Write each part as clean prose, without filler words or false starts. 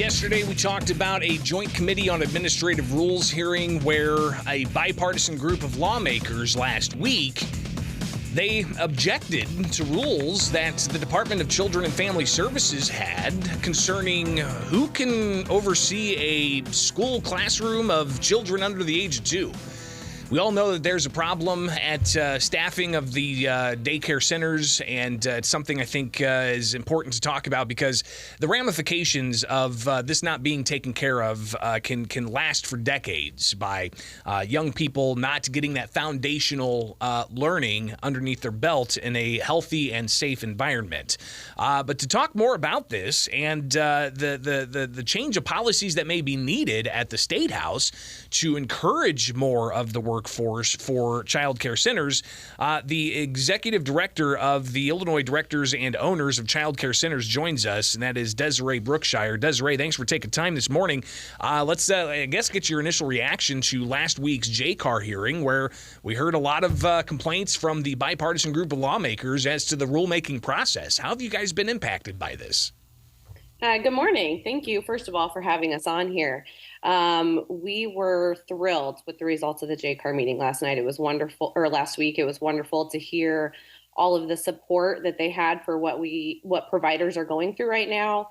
Yesterday, we talked about a Joint Committee on Administrative Rules hearing where a bipartisan group of lawmakers last week, they objected to rules that the Department of Children and Family Services had concerning who can oversee a school classroom of children under the age of 2. We all know that there's a problem at staffing of the daycare centers, and it's something I think is important to talk about because the ramifications of this not being taken care of can last for decades by young people not getting that foundational learning underneath their belt in a healthy and safe environment. But to talk more about this and the change of policies that may be needed at the State House to encourage more of the workforce for child care centers, the executive director of the Illinois Directors and Owners of Child Care Centers joins us, and that is Desiree Brookshire. Desiree, thanks for taking time this morning. Let's, I guess, get your initial reaction to last week's Daycare hearing, where we heard a lot of complaints from the bipartisan group of lawmakers as to the rulemaking process. How have you guys been impacted by this? Good morning. Thank you, first of all, for having us on here. We were thrilled with the results of the Daycare meeting last night. It was wonderful, or last week. It was wonderful to hear all of the support that they had for what providers are going through right now.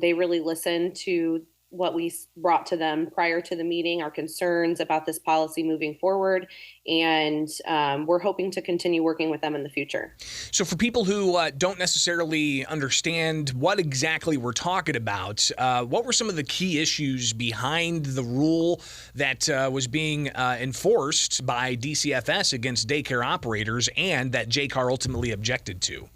They really listened to what we brought to them prior to the meeting, our concerns about this policy moving forward, and we're hoping to continue working with them in the future. So for people who don't necessarily understand what exactly we're talking about, what were some of the key issues behind the rule that was being enforced by DCFS against daycare operators and that Daycare ultimately objected to?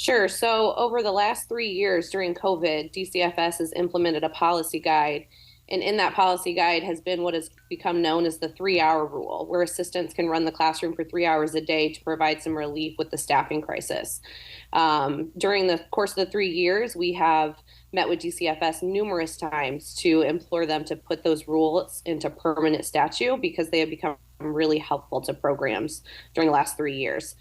Sure. So over the last 3 years during COVID, DCFS has implemented a policy guide. And in that policy guide has been what has become known as the 3-hour rule, where assistants can run the classroom for 3 hours a day to provide some relief with the staffing crisis. During the course of the 3 years, we have met with DCFS numerous times to implore them to put those rules into permanent statute because they have become really helpful to programs during the last 3 years.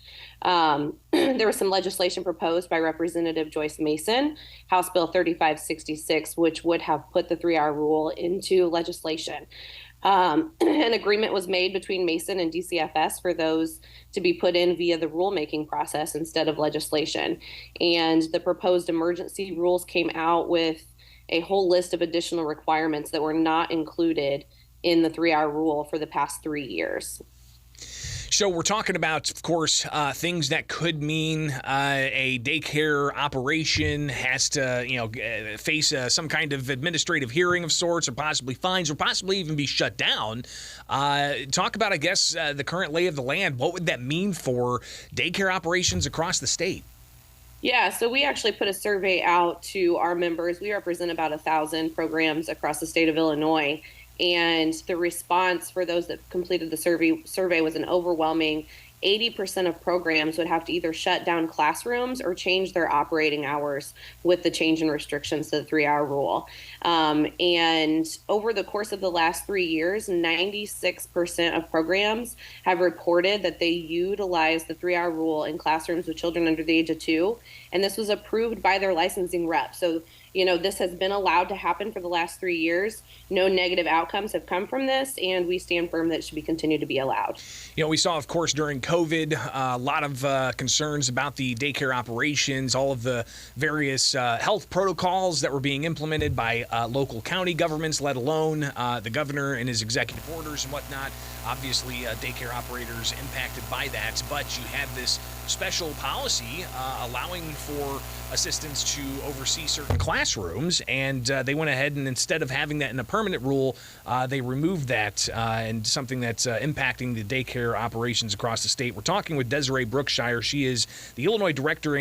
There was some legislation proposed by Representative Joyce Mason, House Bill 3566, which would have put the 3-hour rule into legislation. An agreement was made between Mason and DCFS for those to be put in via the rulemaking process instead of legislation. And the proposed emergency rules came out with a whole list of additional requirements that were not included in the 3-hour rule for the past 3 years. So we're talking about, of course, things that could mean a daycare operation has to, face some kind of administrative hearing of sorts, or possibly fines, or possibly even be shut down. Talk about, I guess, the current lay of the land. What would that mean for daycare operations across the state? Yeah, so we actually put a survey out to our members. We represent about 1,000 programs across the state of Illinois. And the response for those that completed the survey was an overwhelming 80% of programs would have to either shut down classrooms or change their operating hours with the change in restrictions to the 3-hour rule. And over the course of the last 3 years, 96% of programs have reported that they utilize the 3-hour rule in classrooms with children under the age of 2. And this was approved by their licensing rep. So, this has been allowed to happen for the last 3 years. No negative outcomes have come from this, and we stand firm that it should be continued to be allowed. We saw, of course, during COVID, a lot of concerns about the daycare operations, all of the various health protocols that were being implemented by local county governments, let alone the governor and his executive orders and whatnot. Obviously, daycare operators impacted by that, but you had this special policy allowing for assistants to oversee certain classrooms, and they went ahead and instead of having that in a permanent rule, they removed that and something that's impacting the daycare operations across the state. We're talking with Desiree Brookshire. She is the Illinois director,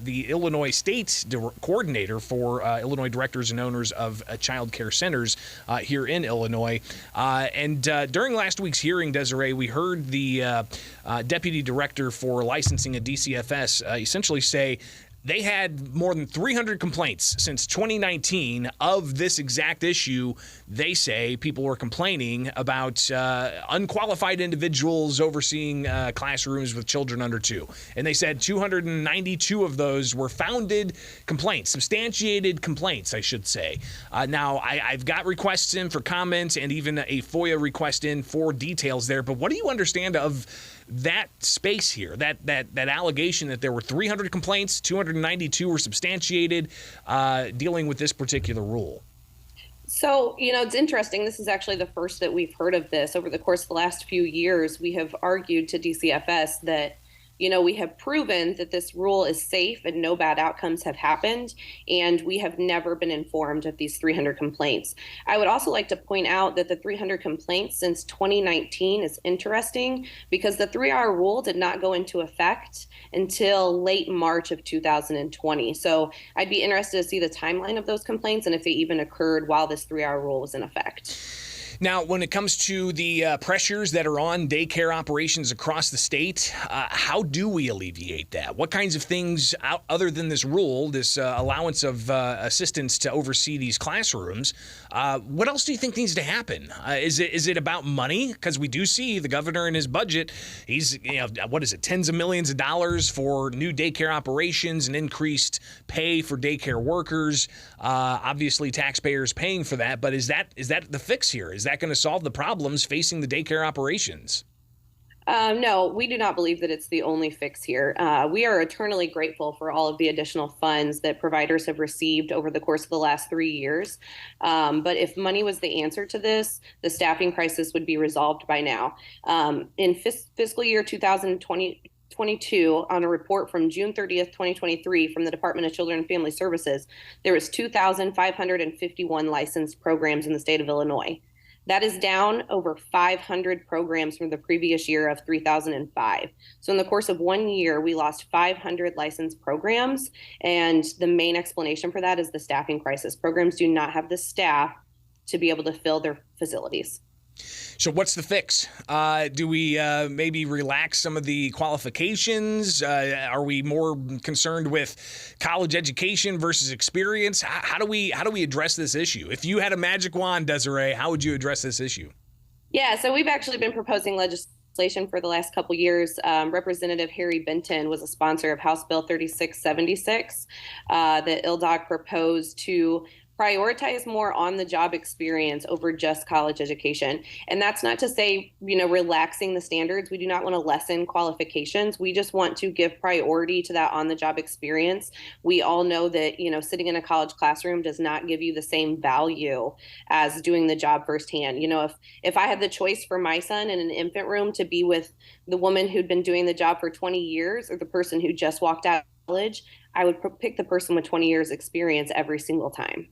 the Illinois State coordinator for Illinois Directors and Owners of Child Care Centers here in Illinois. And during last week's hearing, Desiree, we heard the deputy director for licensing at DCFS essentially say They had more than 300 complaints since 2019 of this exact issue. They say people were complaining about unqualified individuals overseeing classrooms with children under 2. And they said 292 of those were founded complaints, substantiated complaints, I should say. Now, I've got requests in for comments and even a FOIA request in for details there. But what do you understand of that space here, that allegation that there were 300 complaints, 292 were substantiated, dealing with this particular rule? So, it's interesting. This is actually the first that we've heard of this. Over the course of the last few years, we have argued to DCFS that we have proven that this rule is safe and no bad outcomes have happened, and we have never been informed of these 300 complaints. I would also like to point out that the 300 complaints since 2019 is interesting because the 3-hour rule did not go into effect until late March of 2020. So I'd be interested to see the timeline of those complaints and if they even occurred while this 3-hour rule was in effect. Now, when it comes to the pressures that are on daycare operations across the state, how do we alleviate that? What kinds of things, other than this rule, this allowance of assistance to oversee these classrooms, what else do you think needs to happen? Is it about money? Because we do see the governor in his budget, he's, tens of millions of dollars for new daycare operations and increased pay for daycare workers. Obviously, taxpayers paying for that. But is that the fix here? Is that going to solve the problems facing the daycare operations? No, we do not believe that it's the only fix here. We are eternally grateful for all of the additional funds that providers have received over the course of the last 3 years. But if money was the answer to this, the staffing crisis would be resolved by now. In fiscal year 2022, on a report from June 30th, 2023 from the Department of Children and Family Services, there was 2,551 licensed programs in the state of Illinois. That is down over 500 programs from the previous year of 3,005. So in the course of 1 year, we lost 500 licensed programs. And the main explanation for that is the staffing crisis. Programs do not have the staff to be able to fill their facilities. So what's the fix? Do we maybe relax some of the qualifications? Are we more concerned with college education versus experience? How do we address this issue? If you had a magic wand, Desiree, how would you address this issue? Yeah, so we've actually been proposing legislation for the last couple years. Representative Harry Benton was a sponsor of House Bill 3676 that ILDOC proposed to prioritize more on-the-job experience over just college education. And that's not to say, relaxing the standards. We do not want to lessen qualifications. We just want to give priority to that on-the-job experience. We all know that, sitting in a college classroom does not give you the same value as doing the job firsthand. If I had the choice for my son in an infant room to be with the woman who'd been doing the job for 20 years or the person who just walked out of college, I would pick the person with 20 years experience every single time.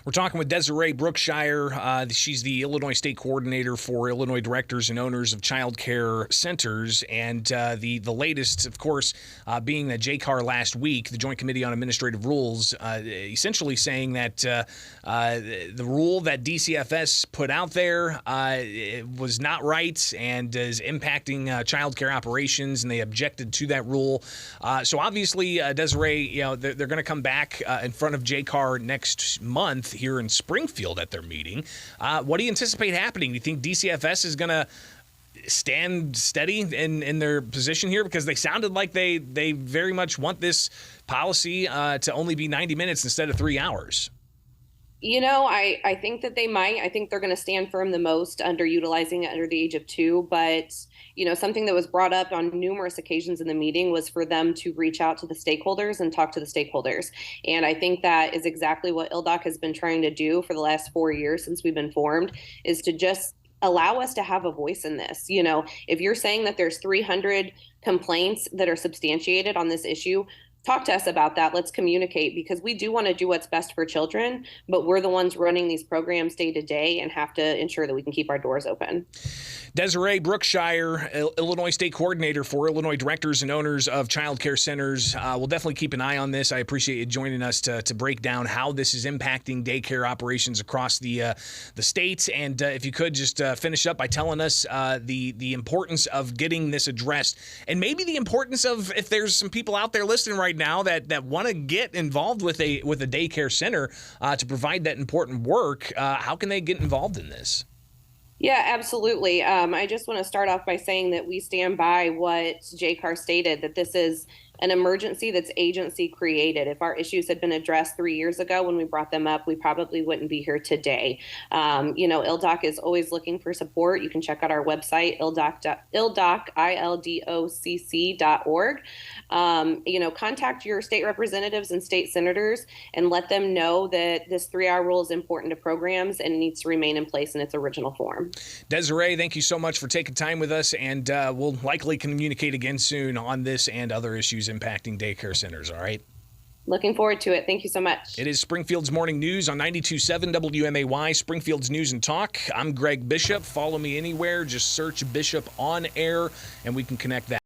We're talking with Desiree Brookshire. She's the Illinois State Coordinator for Illinois Directors and Owners of Child Care Centers. And the latest, of course, being that JCAR last week, the Joint Committee on Administrative Rules, essentially saying that the rule that DCFS put out there was not right and is impacting child care operations, and they objected to that rule. So obviously, Desiree, they're going to come back in front of JCAR next month here in Springfield at their meeting. What do you anticipate happening? Do you think DCFS is going to stand steady in their position here? Because they sounded like they very much want this policy to only be 90 minutes instead of 3 hours. I think that they might. I think they're going to stand firm the most underutilizing it under the age of 2. But, something that was brought up on numerous occasions in the meeting was for them to reach out to the stakeholders and talk to the stakeholders. And I think that is exactly what ILDOC has been trying to do for the last 4 years since we've been formed, is to just allow us to have a voice in this. If you're saying that there's 300 complaints that are substantiated on this issue, talk to us about that. Let's communicate, because we do want to do what's best for children, but we're the ones running these programs day to day and have to ensure that we can keep our doors open. Desiree Brookshire, Illinois State Coordinator for Illinois Directors and Owners of Child Care Centers. We'll definitely keep an eye on this. I appreciate you joining us to break down how this is impacting daycare operations across the state. And if you could just finish up by telling us the importance of getting this addressed, and maybe the importance of, if there's some people out there listening right right now that want to get involved with a daycare center to provide that important work. How can they get involved in this? Yeah, absolutely. I just want to start off by saying that we stand by what JCAR stated, that this is an emergency that's agency created. If our issues had been addressed 3 years ago when we brought them up, we probably wouldn't be here today. ILDOC is always looking for support. You can check out our website, ildocc.org. Contact your state representatives and state senators and let them know that this 3-hour rule is important to programs and needs to remain in place in its original form. Desiree, thank you so much for taking time with us, and we'll likely communicate again soon on this and other issues impacting daycare centers, all right? Looking forward to it. Thank you so much. It is Springfield's Morning News on 92.7 WMAY, Springfield's News and Talk. I'm Greg Bishop. Follow me anywhere. Just search Bishop on air, and we can connect that.